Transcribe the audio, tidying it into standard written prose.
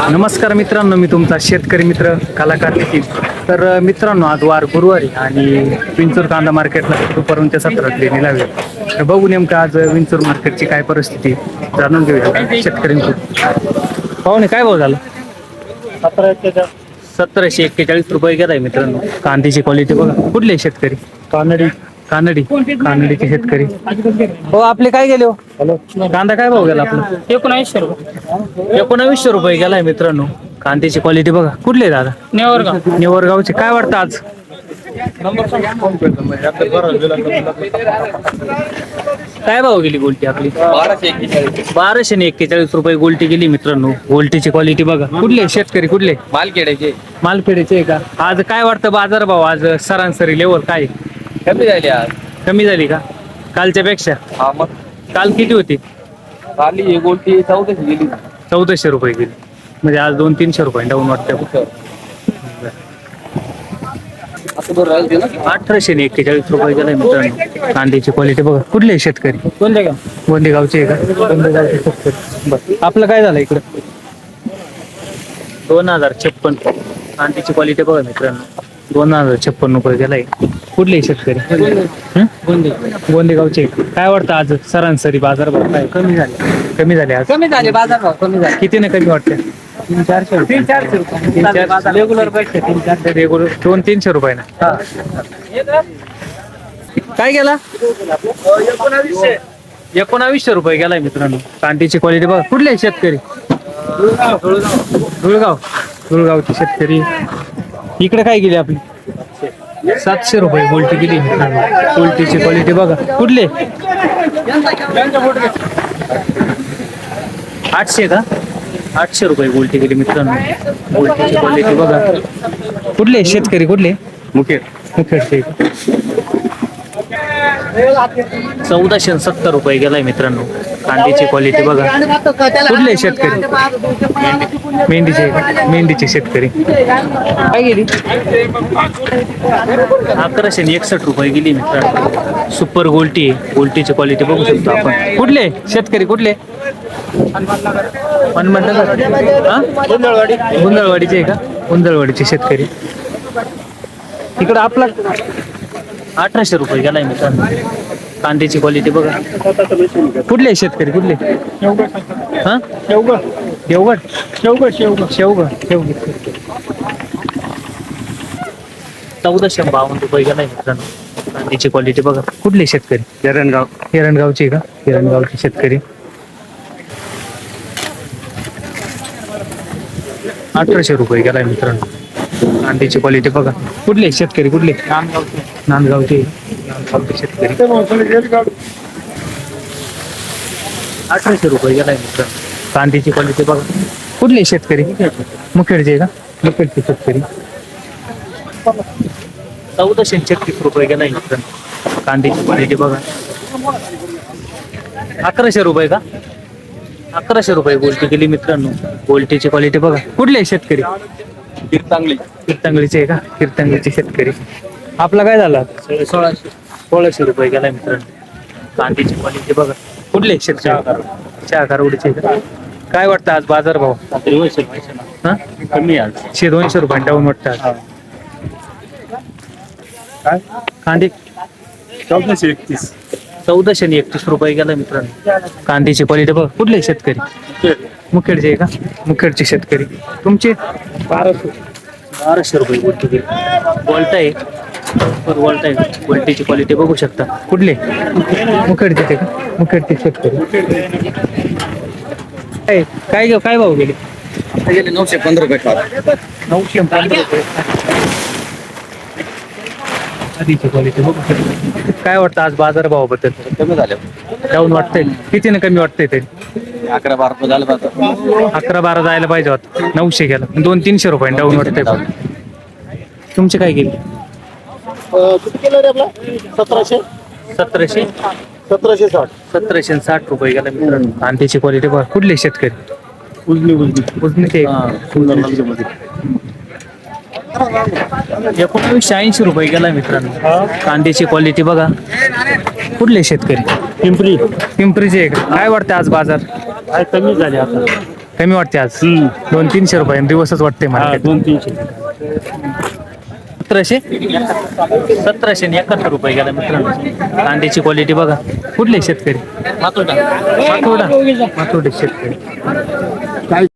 नमस्कार मित्रांनो, मी तुमचा शेतकरी मित्र कलाकार नितीन. तर मित्रांनो, आज वार गुरुवारी आणि विंचूर कांदा मार्केटला दुपारून ते 17 निलावे. तर बघू नेमकं आज विंचूर मार्केटची काय परिस्थिती जाणून घेऊया शेतकऱ्यांची. पाहुणे काय भाव झाला? 1741 रुपये गेलाय मित्रांनो. कांद्याची क्वालिटी बघा. कुठले शेतकरी? कानडीचे शेतकरी. हो, आपले काय गेले हो? कांदा काय भाव गेला आपला? 1900 रुपये. 1900 रुपये गेलाय मित्रांनो. कांद्याची क्वालिटी बघा. कुठले दादा? नेवरगावचे. काय वाटतं आज? काय भाव गेली गोल्टी आपली? 1241 रुपये गोल्टी गेली मित्रांनो. गोल्टीची क्वालिटी बघा. कुठले शेतकरी? कुठले? मालखेड्याचे आहे का? आज काय वाटतं बाजार भाव? आज सरासरी लेवल काय? कमी झाली आज. कमी झाली का कालच्या पेक्षा? हा, मग काल किती होती? खाली ही गोल्टी 1400 गेली. 1400 रुपये गेली. म्हणजे आज 200-300 रुपये डाऊन वाटतं. असं बरं राहते ना. 1841 रुपये गेलाय मित्रांनो. कांद्याची क्वालिटी बघा. कुठले शेतकरी? गोंदेगावचे आहे का? गोंदेगावचे शेतकरी. बरं, आपलं काय झालं इकडं? 2056. कांद्याची क्वालिटी बघा मित्रांनो. 2056 रुपये गेलाय. कुठले शेतकरी? गोंदेगावचे. काय वाटतं आज सरासरी बाजार भाव काय? कमी झाले आज. कमी झाले बाजार भाव. कमी झाले. किती कमी वाटते? 300-400 रुपये. रेग्युलर पैसे 300-400. रेग्युलर 200-300 रुपये ना. काय गेला? 1900 रुपये गेलाय मित्रांनो. कांद्याची क्वालिटी बघा. कुठले शेतकरी? धुळगावचे शेतकरी. इकडे काय गेली आपली? 700 रुपये गोल्टी गेली मित्रांनो. गोल्टीची क्वालिटी बघा. कुठले? 800 का? 800 रुपये गोल्टी गेली मित्रांनो. गोल्टीची क्वालिटी बघा. कुठले शेतकरी? कुठले? मुखेडचे. 1470 रुपये गेलाय मित्रांनो. कांद्याची क्वालिटी बघा. कुठले शेतकरी? मेंढीचे शेतकरी. काय गेली? 1161 रुपये गेली मित्रांनो. सुपर गोल्टी आहे. गोल्टीची क्वालिटी बघू शकतो आपण. कुठले शेतकरी? कुठले? गुंदळवाडीचे आहे का? गुंदळवाडीचे शेतकरी. इकडं आपला 1800 रुपये गेलाय मित्रांनो. कांद्याची क्वालिटी बघा. कुठले शेतकरी? कुठले? हा, देवगड. शेवगड. 1452 रुपये गेलाय मित्रांनो. कांद्याची क्वालिटी बघा. कुठले शेतकरी? हिरणगावचे का? हिरणगावचे शेतकरी. 1800 रुपये गेलाय मित्रांनो. कांद्याची क्वालिटी बघा. कुठले शेतकरी? कुठले? नांदगावचे शेतकरी. 1800 रुपये गेलाय मित्रांनो. कांद्याची क्वालिटी बघा. कुठले शेतकरी? मुखेडचे का? मुखेडचे शेतकरी. 1436 रुपये गेलाय मित्रांनो. कांद्याची क्वालिटी बघा. 1100 रुपये का? 1100 रुपये गोल्टी गेली मित्रांनो. गोल्टीची क्वालिटी बघा. कुठले शेतकरी? कीर्तंगळीचे का? कीर्तंगळीचे शेतकरी. आपला काय झाला? 1600 रुपये गेलाय मित्रांनो. कांद्याची क्वालिटी बघा. कुठले शेतकरी? चहाकारवडीचे का? काय वाटतं आज बाजार भाव? कमी आज. 200 रुपये डाऊन वाटतं. काय? कांदे 1431 रुपये गेला मित्रांनो. कांद्याची क्वालिटी बघा. कुठले शेतकरी? मुखेडचे का? मुखेडचे शेतकरी. तुमचे 1200 रुपये गोल्टी गेली. वॉल्ट आहे. गोल्टीची क्वालिटी बघू शकता. कुठले? मुखेडचे का? मुखेडचे शेतकरी. काय भाव गेले? 915 रुपये. 915 रुपये. आधीची क्वालिटी बघू शकता. काय वाटतं आज बाजार भावाबद्दल? कमी झाले. डाऊन वाटतंय? कितीने कमी वाटतंय तरी? 11-12 झालं पाहतो. 11-12 जायला पाहिजे होतं. 900 गेला. 200-300 रुपये डाऊन वाटतंय. तुमचे काय गेले? किती केलं रे आपला? 1760 रुपये गेला मित्रांनो. आणि त्याची क्वालिटी बघा. कुठले शेतकरी? उजनीचे. 1980 रुपये गेला मित्रांनो. कांद्याची क्वालिटी बघा. कुठले शेतकरी? पिंपरीचे आहे का? काय वाटतं आज बाजार? कमी झाले आता. कमी वाटते आज 200-300 रुपये दिवसच वाटते मला 200-300 1771 रुपये गेला मित्रांनो. कांद्याची क्वालिटी बघा. कुठले शेतकरी? मातोडा शेतकरी. काय